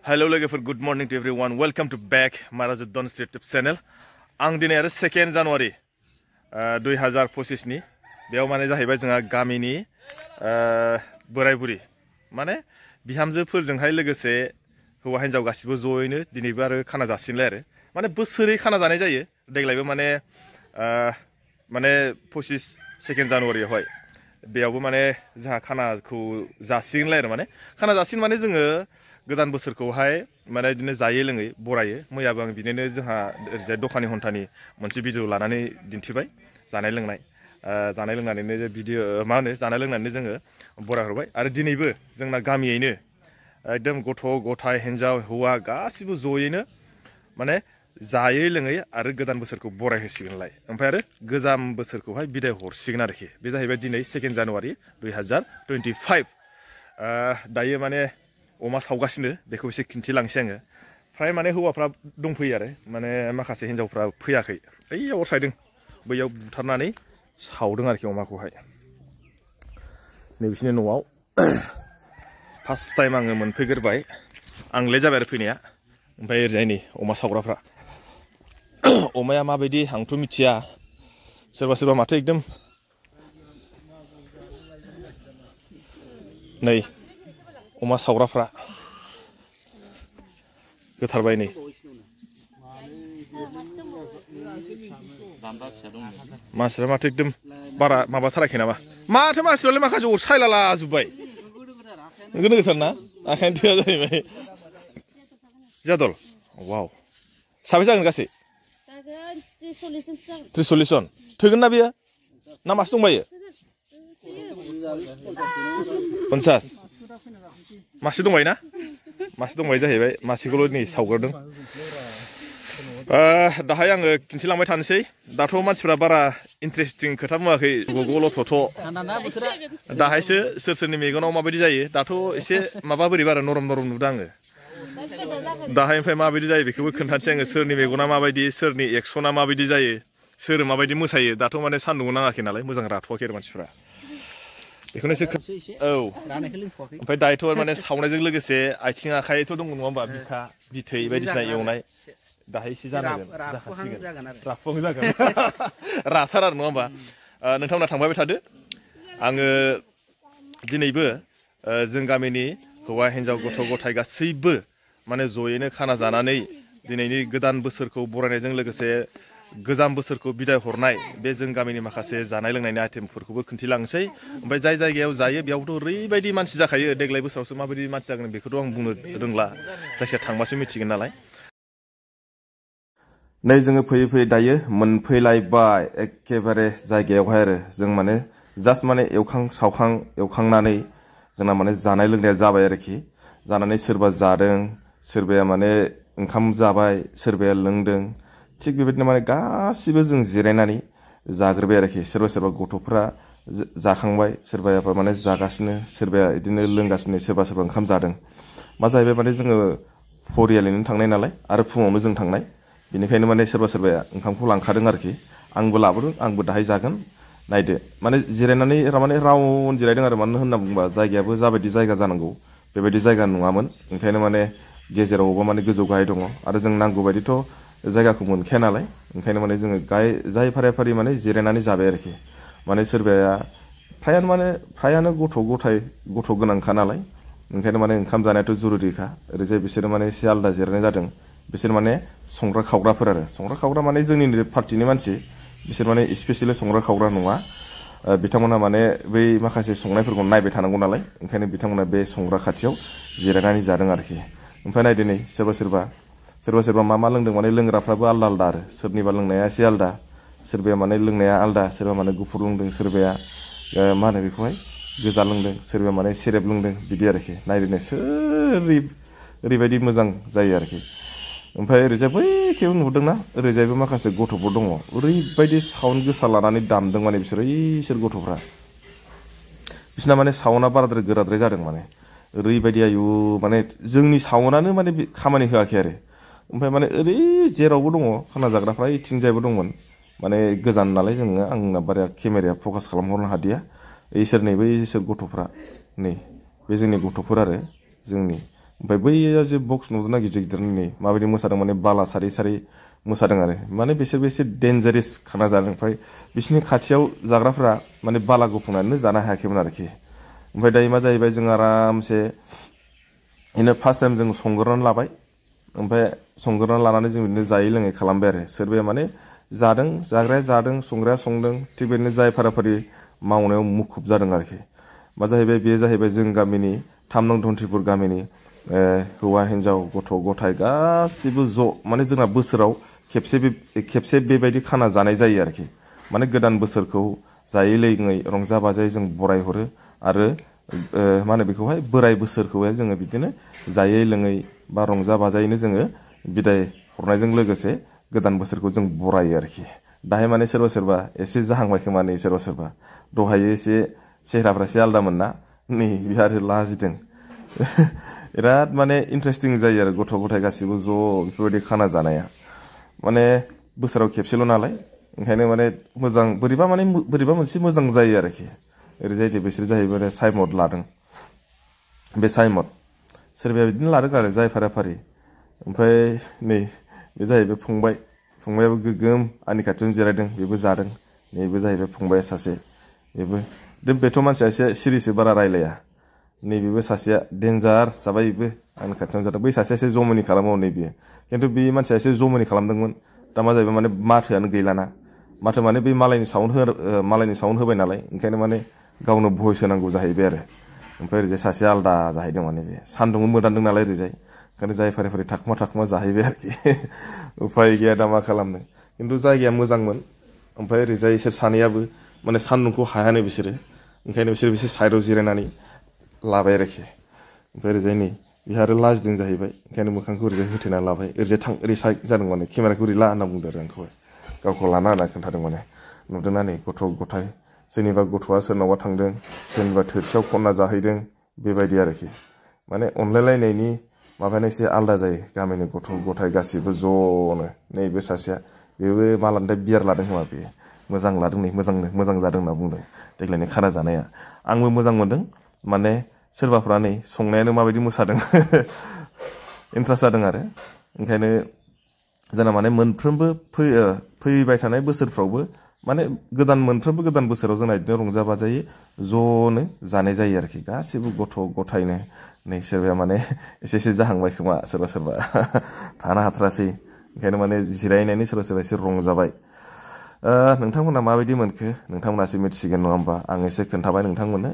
Hello लोगोफोर good morning to everyone. Welcome to back Marajuddon Street YouTube channel. आं दिनै आरो 2 जानुवारि 2025 नि बेयाव माने जाहैबाय जोंहा गामिनि बोराय बुरि माने बिहामजोफोरजोंहाय लोगोसे हौवा हिनजाव गासिबो जयैनो दिनैबो आरो खाना जासिनलाय आरो माने बोसोरै खाना जानाय जायो देग्लायबो माने 2 जानुवारियावहाय बेयावबो माने जोंहा खानाखौ जासिगोनलाय आरो माने खाना जासिन माने जोङो गोदान बोसोरखौहाय माने बिदिनो जायै लोङै बरायो मैयाबो आं बिदिनो जोंहा ओरैजाय दखानि हन्थानि मोनसे भिडिअ लानानै दिन्थिबाय जानाय लोंनानैनो भिडिअ मा होनो जानाय लोंनानै जोङो बरायहरबाय आरो दिनैबो जोंना गामियैनो एकदम गथ' गथाय हिनजाव हौवा गासिबो जयैनो माने जायै लोङै आरो गोदान बोसोरखौ बरायहोसिगोनलाय ओमफ्राय आरो गोजाम बोसोरखौहाय बिदाय हरसिगोन आरोखि बे जाहैबाय दिनै 2 जानुवारि 2025 दायो माने अमा सावगासिनो बेखौ एसे खिन्थिलांसै आङो फ्राय माने हौवाफ्रा दंफैयो आरो माने माखासे हिनजावफ्रा फैयाखै ओइयाव अर सायदों बैयाव बुथारनानै सावदों आरोखि अमाखौहाय नैबिसिनि न'आव फार्स्ट टाइम आङो मोनफैग्रोबाय आं लेट जाबाय आरो फैनाया ओमफ्राय ओरैजाय नै अमा सावग्राफ्रा अमाया माबायदि आंथ' मिथिया सोरबा माथो एकदम नै अमा सावग्राफ्रा गोथारबाय नै मानसिफ्रा माथो एकदम बारा माबाथाराखै नामा माथो मानसिफ्रालाय माखासे अर सायला लाजोब्बाय नोगोर गोथार ना आखायनो थोआ जाहैबाय जादल वाव साबेसे जागोन गासै 40 जन थोगोन ना बेयो ना मासे दंबायो 50 मासे दंबाय ना मासे दंबाय जाहैबाय मासेखौल' नै सावग्रोदों दाहाय आङो खिन्थिलांबाय थानोसै दाथ' मानसिफ्रा बारा इन्टारेस्टिं खोथा बुङाखै गगल' थथ' दाहायसो सोरनि मेगनाव माबायदि जायो दाथ' एसे माबा बोरैबा आरो नरम नुदों आङो दाहाय ओमफ्राय माबायदि जायो बेखौबो खोन्थानोसै आङो सोरनि मेगना माबायदि सोरनि एक्सना माबायदि जायो सोर माबायदि मोसायो दाथ' माने सान्दुं नाङाखै नालाय मोजां राथ'वाखै आरो मानसिफ्रा बेखौनो एसे औ ओमफ्राय दायोथ' माने सावनायजों लोगोसे आथिं आखाइथ' दङ नङा होमबा बिखा बिथै बायदिसिना एवनाय दाहाय एसे जानांगोन राफुहां जागोन राथार आरो नङा होमबा नोंथांमोना थांबाय थादो आङो दिनैबो जों गामिनि हौवा हिनजाव गथ' गथाय गासैबो माने जयैनो खाना जानानै दिनैनि गोदान बोसोरखौ बरायनायजों लोगोसे गोजाम बोसोरखौ बिदाय हरनाय बे जों गामिनि माखासे जानाय लोंनायनि आइटेमफोरखौबो खिन्थिलांसै ओमफ्राय जाय जायगायाव जायो बेयावथ' ओरैबायदि मानसि जाखायो देग्लाय बोसोरावसो माबायदि मानसि जागोन बेखौथ' आं बुंनो रोंला जायखिया थांबासो मिथिगोन नालाय नै जोङो फैयै दायो मोनफैलायबाय एखेबारे जायगायावहाय आरो जों माने जास्ट माने एवखां सावखां एवखांनानै जोंना माने जानाय लोंनाया जाबाय आरोखि जानानै सोरबा जादों सोरबाया माने ओंखाम जाबाय सोरबाया लोंदों थिग बेबायदिनो माने गासिबो जों जिरायनानै जाग्रोबाय आरोखि सोरबा गथ'फ्रा जाखांबाय सोरबाया माने जागासिनो सोरबाया बिदिनो लोंगासिनो सोरबा ओंखाम जादों मा जाहैबाय माने जोङो फरियालैनो थांनाय नालाय आरो फुङावनो जों थांनाय बेनिखायनो माने सोरबाया ओंखामखौ लांखादों आरोखि आंबो लाबोदों आंबो दाहाय जागोन नायदो माने जिरायनानै माने राउन्ड जिरायदों आरो मानो होनना बुङोबा जायगायाबो जाबायदि जायगा जानांगौ बेबायदि जायगा नङामोन ओंखायनो माने गेजेरावबा माने गोजौ गाहाय दङ आरो जों नांगौ बायदिथ' जायगाखौ मोनखाया नालाय ओंखायनो माने जोङो जाय फारि माने जिरायनानै जाबाय आरोखि माने सोरबाया फ्रायानो गथ' गोनांखा नालाय ओंखायनो माने ओंखाम जानायाथ' जुरुरिखा ओरैजाय बिसोरो माने एसे आलादा जिरायनाय जादों बिसोर माने संग्रा खावग्राफोर आरो संग्रा खावग्रा माने जोंनि पार्टिनि मानसि बिसोर माने स्पेसियेलि संग्रा खावग्रा नङा बिथांमोना माने बै माखासे संनायफोरखौ नायबाय थानांगौ नालाय ओंखायनो बिथांमोना बे संग्रा खाथियाव जिरायनानै जादों आरोखि ओमफ्राय नायदो नै सोरबा मा लोंदों माने लोंग्राफ्राबो आलदा आरो सोरनिबा लोंनाया एसे आलदा सोरबाया माने लोंनाया आलदा सोरबा माने गुफुर लोंदों सोरबाया मा होनो बेखौहाय गोजा लोंदों सोरबाया माने सेरेब लोंदों बिदि आरोखि नायदो ओरैबायदि मोजां जायो आरोखि ओमफ्राय ओरैजाय बैखेव नुदोंना ओरैजायबो माखासे गथ'फोर दङ ओरैबायदि साउन्ड गोसा लानानै दामदों माने बिसोर गथ'फ्रा बिसिना माने साउन्डआ बाराद्राय गोराद्राय जादों माने ओरैबायदि आयु माने जोंनि साउन्डआनो माने खामानि होआखै आरो ओमफ्राय माने ओरै जेरावबो दङ खाना जाग्राफ्रा इथिंजायबो दंमोन माने गोजान नालाय जोङो आंना बारा केमेराया फकास खालामहरनो हादिया बैसोर गथ'फ्रा नै बे जोंनि गथ'फोर आरो जोंनि ओमफ्राय बैयाव जे बक्स नुदोंना गिदिर गिदिरनि माबायदि मोसादों माने बाला सारै सारै मोसादों आरो माने बिसोरबो एसे डेन्जारेस खाना जादों ओमफ्राय बिसोरनि खाथियाव जाग्राफोरा माने बाला गुफुंनानै जानो हायाखैमोन आरोखि ओमफ्राय दायो मा जाहैबाय जों आरामसे बिदिनो फार्स्ट टाइम जों संग्रोनानै लाबाय ओमफ्राय संग्रोनानै लानानै जों बिदिनो जायै लोङै खालामबाय आरो सोरबाया माने जादों जाग्राया जादों संग्राया संदों थिग बिदिनो जाय फाराफारि मावनायाव मुखुब जादों आरोखि मा जाहैबाय बेयो जाहैबाय जों गामिनि 3 नं धन्थिपुर गामिनि हौवा हिन्जाव गथ' गथाय गासिबो ज' माने जोंना बोसोराव खेबसे बेबायदि खाना जानाय जायो आरोखि माने गोदान बोसोरखौ जायै लोङै रंजा बाजायै जों बरायहरो आरो मा होनो बेखौहाय बोराय बोसोरखौहाय जोङो बिदिनो जायै लोङै बा रंजा बाजायैनो जोङो बिदाय हरनायजों लोगोसे गोदान बोसोरखौ जों बरायो आरोखि दाहाय माने सोरबा सोरबा एसे जाहांबाय खोमा नै सोरबा सोरबा दहायो एसे सेहराफ्रा एसे आलदामोन ना नै बिहा आरो लाजिदों बिराद माने इन्टारेस्टिं जायो आरो गथ' गथाय गासिबो ज' बेफोरबायदि खाना जानाया माने बोसोराव खेबसेल' नालाय ओंखायनो माने मोजां बोरैबा मोनसे मोजां जायो आरोखि ओरैजाय बिसोर जाहैबाय साइमद लादों बे साइमद सोरबाया बिदिनो लादों आरो जाय फाराफारि ओमफ्राय नै बे जाहैबाय फंबायाबो गोगोम आंनि खाथियावनो जिरायदों बेबो जादों नैबे जाहैबाय फंबाया सासे बेथ' मानसिया एसे सिरिसो बारा रायलाया नैबेबो सासेया डेन्जार जाबाय बेबो आंनि खाथियावनो जादों बै सासेया एसे जमनि खालामो नैबेयो खिन्थु बे मानसिया एसे जमनि खालामदोंमोन दा मा जाहैबाय माने माथोआनो गैलाना माथो माने बै मालायनि साउन्ड होबाय नालाय ओंखायनो माने गावनो भइस होनांगौ जाहैबाय आरो ओमफ्राय ओरैजाय सासे आलदा जाहैदों माने बे सान्दुंबो मोदानदों नालाय ओरैजाय ओंखायनो जाय फारि फारि थाखुमा जाहैबाय आरोखि उफाय गैया दा मा खालामनो खिन्थु जायगाया मोजांमोन ओमफ्राय ओरैजाय इसोर सानैयाबो माने सान्दुंखौ हायानो बिसोरो ओंखायनो बिसोर साइडआव जिरायनानै लाबाय आरोखि ओमफ्राय ओरैजाय नै बिहा आरो लाजिदों जाहैबाय ओंखायनो मोखांखौ ओरैजाय होथेनानै लाबाय ओरै साइड जादों माने केमेराखौ ओरै ला होनना बुंदों आरो आंखौहाय गावखौ लाना होनना खोन्थादों माने नुदोंना नै गथ' गथाय सोरनिबा गथ'आ सोरनावबा थांदों सोरनिबा थोरसियाव खनना जाहैदों बेबायदि आरोखि माने अनलायलायनायनि माबायानो एसे आलदा जायो गामिनि गथ' गथाय गासिबो ज'नो नैबे सासेया बेबो मालानिफ्राय बियार लादों खोमा बेयो मोजां लादों नै मोजां जादों होनना बुंदों देग्लायनि खाना जानाया आंबो मोजां मोनदों माने सोरबाफ्रा नै संनायानो माबायदि मोसादों इन्ट्रेस्ट जादों आरो ओंखायनो जोंना माने मोनफ्रोमबो फैबाय थानाय बोसोरफ्रावबो माने मोनफ्रोमबो गोदान बोसोराव जोंना बिदिनो रंजा बाजायै ज'नो जानाय जायो आरोखि गासिबो गथ' गथायनो नै सोरबाया माने एसे जाहांबाय खोमा सोरबा थानो हाथारासै ओंखायनो माने जिरायनायनि सोरबा एसे रंजाबाय नोंथांमोना माबायदि मोनखो नोंथांमोनासो मिथिसिगोन नङा होमबा आं एसे खोन्थाबाय नोंथांमोननो